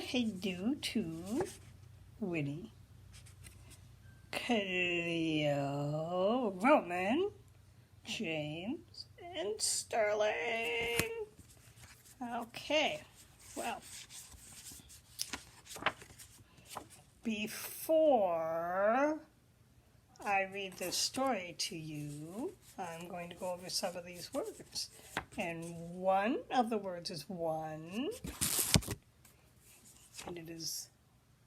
hello to Winnie, Cleo, Roman, James, and Sterling. Okay, well, before I read this story to you, I'm going to go over some of these words. And one of the words is one, and it is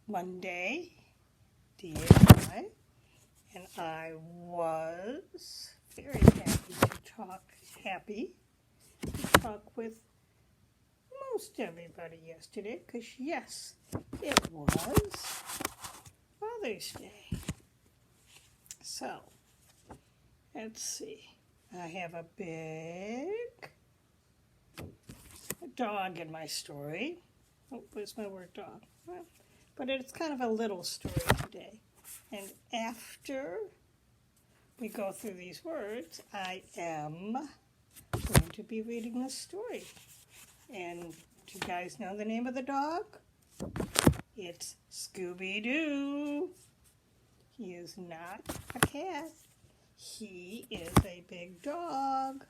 Monday, D-A-I, and I was very happy to talk with most everybody yesterday, because yes, it was Father's Day. So, let's see. I have a big dog in my story. Oh, where's my word dog? Well, but it's kind of a little story today. And after we go through these words, I am going to be reading the story. And do you guys know the name of the dog? It's Scooby-Doo. He is not a cat. He is a big dog.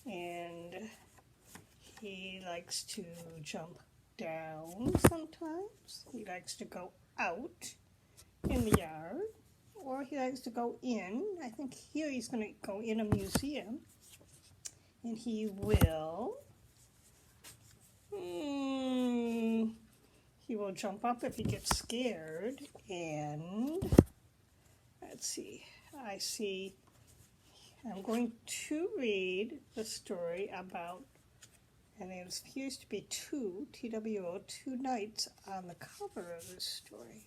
And he likes to jump down sometimes. He likes to go out in the yard. Or he likes to go in. I think here he's going to go in a museum. And he will jump up if he gets scared. And let's see. I'm going to read the story about, and there appears to be two knights on the cover of this story.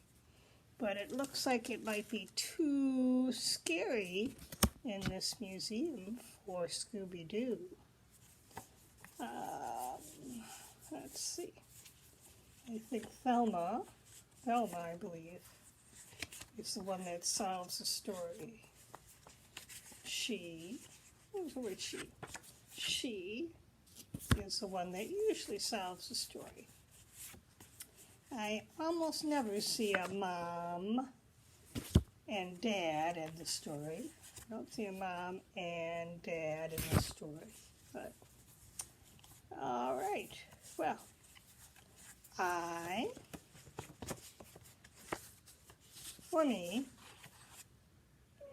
But it looks like it might be too scary in this museum for Scooby-Doo. Let's see. I think Thelma, I believe, is the one that solves the story. Where's the word she? She is the one that usually solves the story. I almost never see a mom and dad in the story. I don't see a mom and dad in the story. But, all right. Well,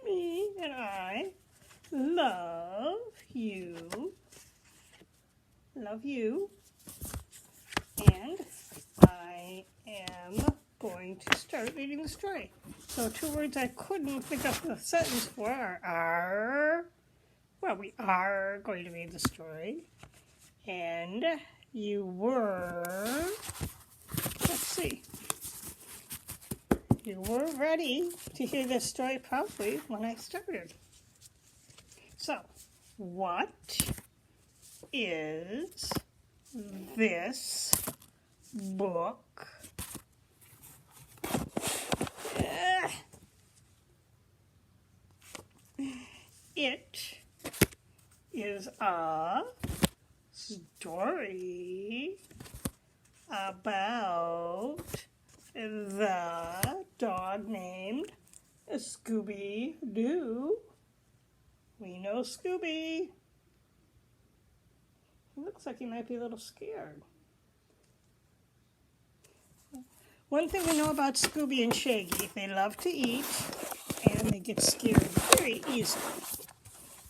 me and I love you, and I am going to start reading the story. So two words I couldn't think of the sentence for are, we are going to read the story, and you were, you were ready to hear this story probably when I started. So, what is this book? It is a story about the dog named Scooby-Doo. We know Scooby. He looks like he might be a little scared. One thing we know about Scooby and Shaggy, they love to eat and they get scared very easily.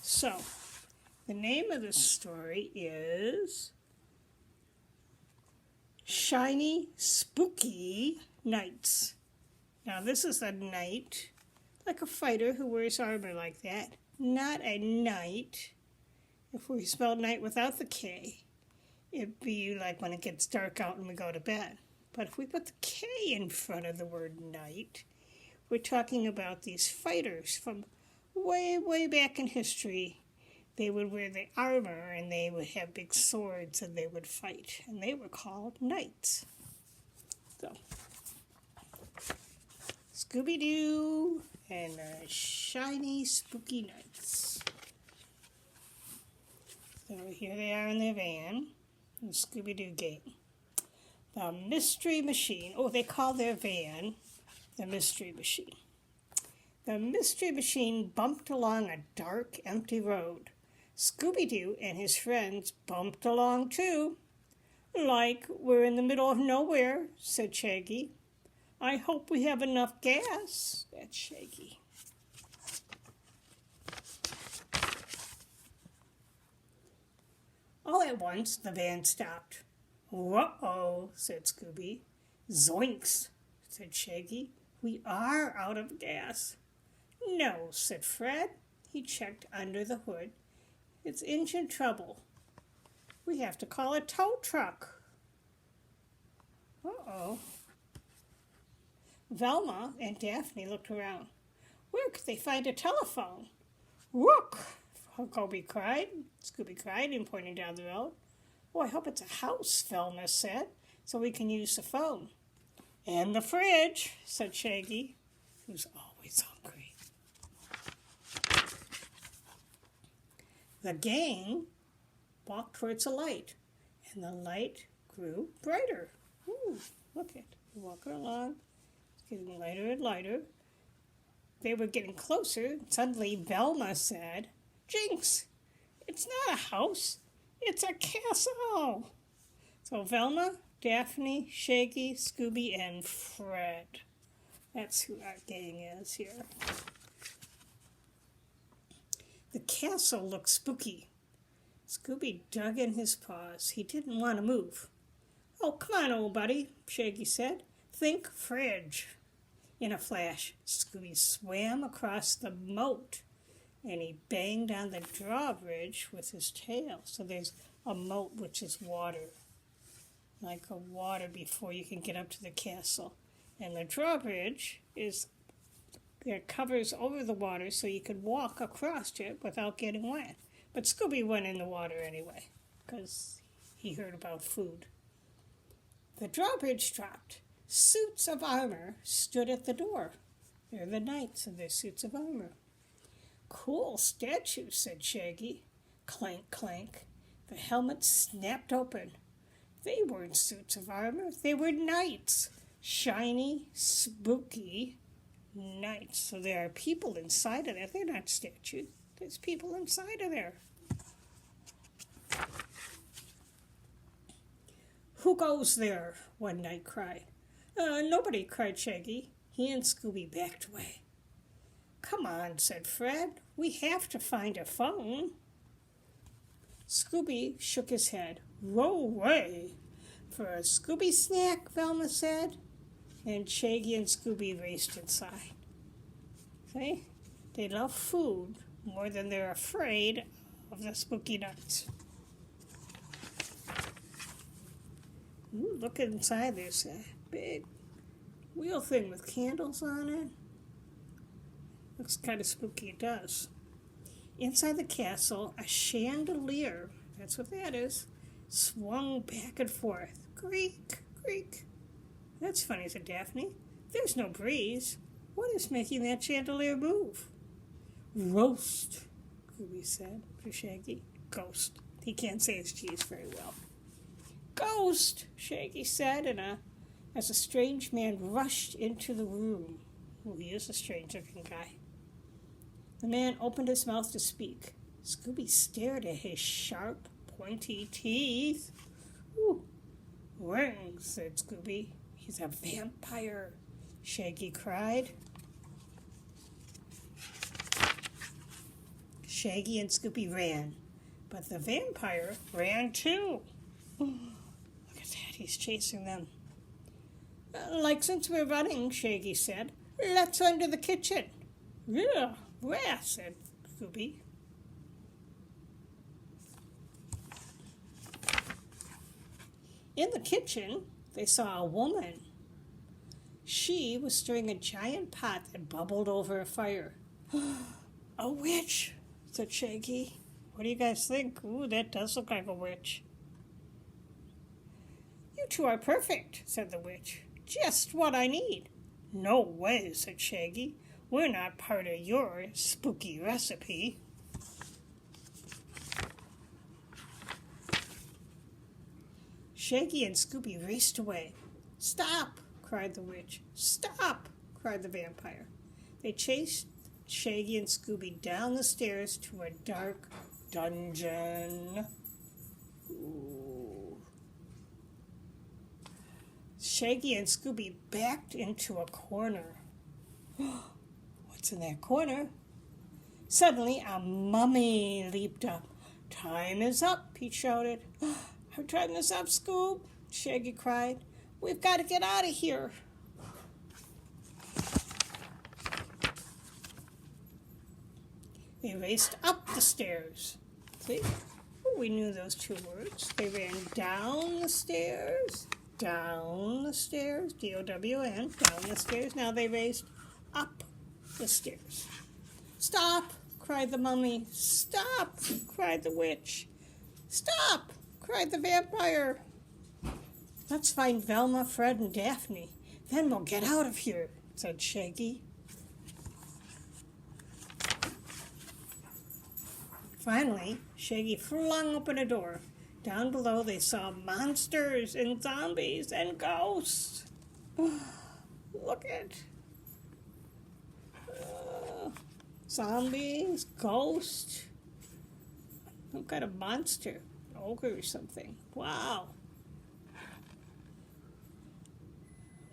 So, the name of the story is Shiny Spooky Knights. Now, this is a knight, like a fighter who wears armor like that. Not a knight. If we spell night without the K, it'd be like when it gets dark out and we go to bed. But if we put the K in front of the word knight, we're talking about these fighters from way, way back in history. They would wear the armor and they would have big swords and they would fight. And they were called knights. So, Scooby-Doo and the Shiny Spooky Knights. So here they are in their van, the Scooby-Doo game. The Mystery Machine. Oh, they call their van the Mystery Machine. The Mystery Machine bumped along a dark, empty road. Scooby-Doo and his friends bumped along too. Like we're in the middle of nowhere, said Shaggy. I hope we have enough gas, said Shaggy. All at once, the van stopped. "Uh-oh," said Scooby. "Zoinks," said Shaggy. "We are out of gas." "No," said Fred. He checked under the hood. "It's engine trouble. We have to call a tow truck." Uh-oh. Velma and Daphne looked around. Where could they find a telephone? "Look!" Scooby cried, and pointing down the road. "Oh, I hope it's a house," Velma said, "so we can use the phone." "And the fridge," said Shaggy, who's always hungry. The gang walked towards a light, and the light grew brighter. Ooh, look at it. Walking along, it's getting lighter and lighter. They were getting closer. Suddenly, Velma said, "Jinx, it's not a house, it's a castle." So Velma, Daphne, Shaggy, Scooby, and Fred. That's who our gang is here. The castle looked spooky. Scooby dug in his paws. He didn't want to move. "Oh, come on, old buddy," Shaggy said. "Think fridge." In a flash, Scooby swam across the moat, and he banged on the drawbridge with his tail. So there's a moat, which is water, like a water before you can get up to the castle. And the drawbridge it covers over the water so you could walk across it without getting wet. But Scooby went in the water anyway, because he heard about food. The drawbridge dropped. Suits of armor stood at the door. They're the knights in their suits of armor. "Cool statue," said Shaggy. Clank, clank. The helmets snapped open. They weren't suits of armor. They were knights. Shiny, spooky knights. So there are people inside of that. They're not statues. There's people inside of there. "Who goes there?" one knight cried. Nobody," cried Shaggy. He and Scooby backed away. "Come on," said Fred. "We have to find a phone." Scooby shook his head. "No way." "For a Scooby snack," Velma said. And Shaggy and Scooby raced inside. See? They love food more than they're afraid of the spooky nuts. Ooh, look inside. There's a big wheel thing with candles on it. Looks kind of spooky. It does. Inside the castle, a chandelier, that's what that is, swung back and forth. Creak, creak. "That's funny," said Daphne. "There's no breeze. What is making that chandelier move?" "Roast," Scooby said to Shaggy. "Ghost." He can't say his G's very well. "Ghost," Shaggy said, and as a strange man rushed into the room. Oh, he is a strange-looking guy. The man opened his mouth to speak. Scooby stared at his sharp, pointy teeth. "Ooh, ring," said Scooby. "He's a vampire," Shaggy cried. Shaggy and Scooby ran, but the vampire ran too. Ooh, look at that, he's chasing them. "Like since we're running," Shaggy said, "let's run to the kitchen." "Yeah, where?" said Scooby. In the kitchen, they saw a woman. She was stirring a giant pot that bubbled over a fire. "A witch," said Shaggy. "What do you guys think?" "Ooh, that does look like a witch." "You two are perfect," said the witch. "Just what I need." "No way," said Shaggy. "We're not part of your spooky recipe." Shaggy and Scooby raced away. "Stop!" cried the witch. "Stop!" cried the vampire. They chased Shaggy and Scooby down the stairs to a dark dungeon. Ooh. Shaggy and Scooby backed into a corner. What's in that corner? Suddenly, a mummy leaped up. "Time is up," he shouted. "Our time is up, Scoob," Shaggy cried. "We've got to get out of here." They raced up the stairs. See? Oh, we knew those two words. They ran down the stairs, D-O-W-N, down the stairs. Now they raced up the stairs. "Stop!" cried the mummy. "Stop!" cried the witch. "Stop!" cried the vampire. "Let's find Velma, Fred, and Daphne. Then we'll get out of here," said Shaggy. Finally, Shaggy flung open a door. Down below they saw monsters and zombies and ghosts. Look at zombies, ghosts, some kind of monster, ogre or something. Wow.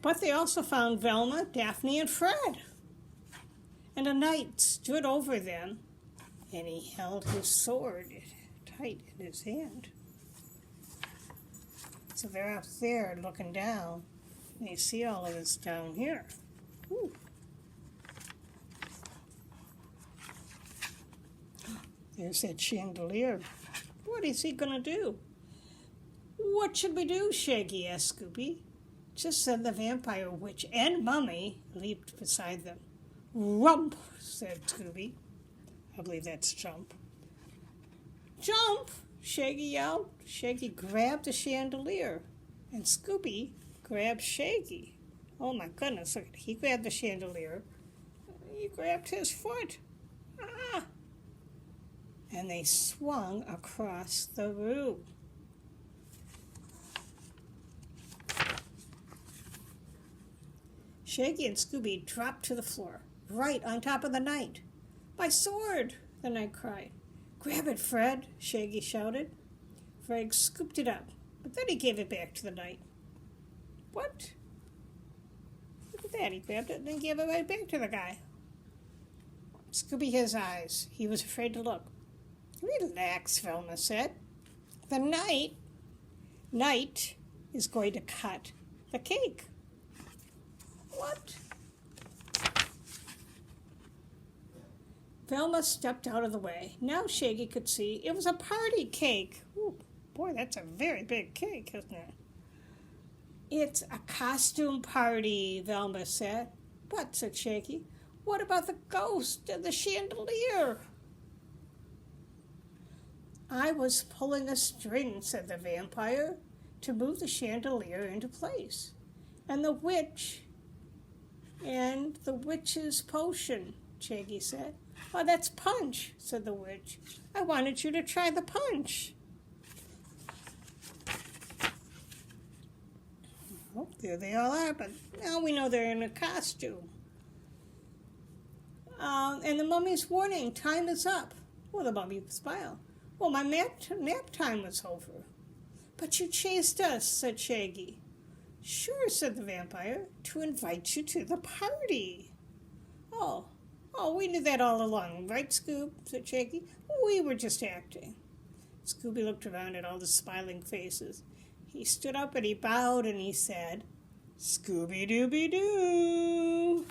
But they also found Velma, Daphne, and Fred. And a knight stood over them, and he held his sword tight in his hand. So they're up there looking down, and they see all of this down here. Ooh. There's that chandelier. What is he going to do? "What should we do?" Shaggy asked Scooby. Just then the vampire, witch, and mummy leaped beside them. "Rump," said Scooby. I believe that's jump. "Jump!" Shaggy yelled. Shaggy grabbed the chandelier, and Scooby grabbed Shaggy. Oh my goodness, look, he grabbed the chandelier. He grabbed his foot. Ah! And they swung across the room. Shaggy and Scooby dropped to the floor, right on top of the knight. "My sword!" the knight cried. "Grab it, Fred!" Shaggy shouted. Fred scooped it up, but then he gave it back to the knight. What? Look at that, he grabbed it and then gave it right back to the guy. Scooby his eyes. He was afraid to look. "Relax," Velma said. "The knight is going to cut the cake." What? Velma stepped out of the way. Now Shaggy could see it was a party cake. Ooh, boy, that's a very big cake, isn't it? "It's a costume party," Velma said. "But," said Shaggy, "what about the ghost and the chandelier?" "I was pulling a string," said the vampire, "to move the chandelier into place. And the witch's potion," Shaggy said. "Oh, that's punch," said the witch. "I wanted you to try the punch." Oh, there they all are, but now we know they're in a costume. And the mummy's warning, "Time is up." Well, the mummy smiled. "Well, my nap time was over." "But you chased us," said Shaggy. "Sure," said the vampire, "to invite you to the party." Oh, we knew that all along, right, Scoob?" said Shaggy. "We were just acting." Scooby looked around at all the smiling faces. He stood up and he bowed and he said, "Scooby-Dooby-Doo."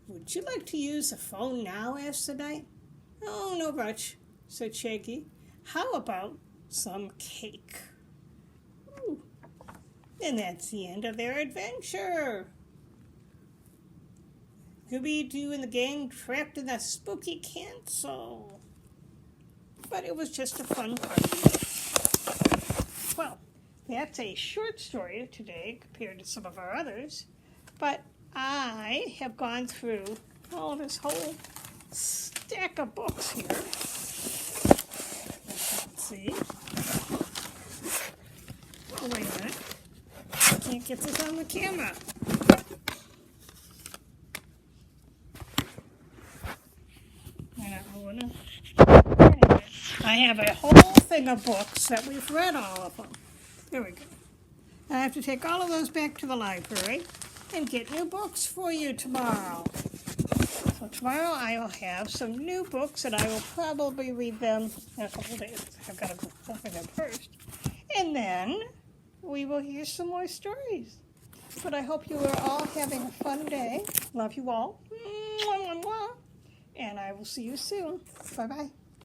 "Would you like to use the phone now?" asked the knight. "Oh, no rush," said Shaggy. "How about some cake?" Ooh. And that's the end of their adventure. Scooby-Doo and the gang trapped in the spooky castle. But it was just a fun party. Well, that's a short story today compared to some of our others. But I have gone through all this whole stack of books here. see. Oh, wait a minute. I can't get this on the camera. Anyway, I have a whole thing of books that we've read all of them. There we go. I have to take all of those back to the library and get new books for you tomorrow. So tomorrow I will have some new books and I will probably read them in a couple of days. I've got to go over them first. And then we will hear some more stories. But I hope you are all having a fun day. Love you all. And I will see you soon. Bye-bye.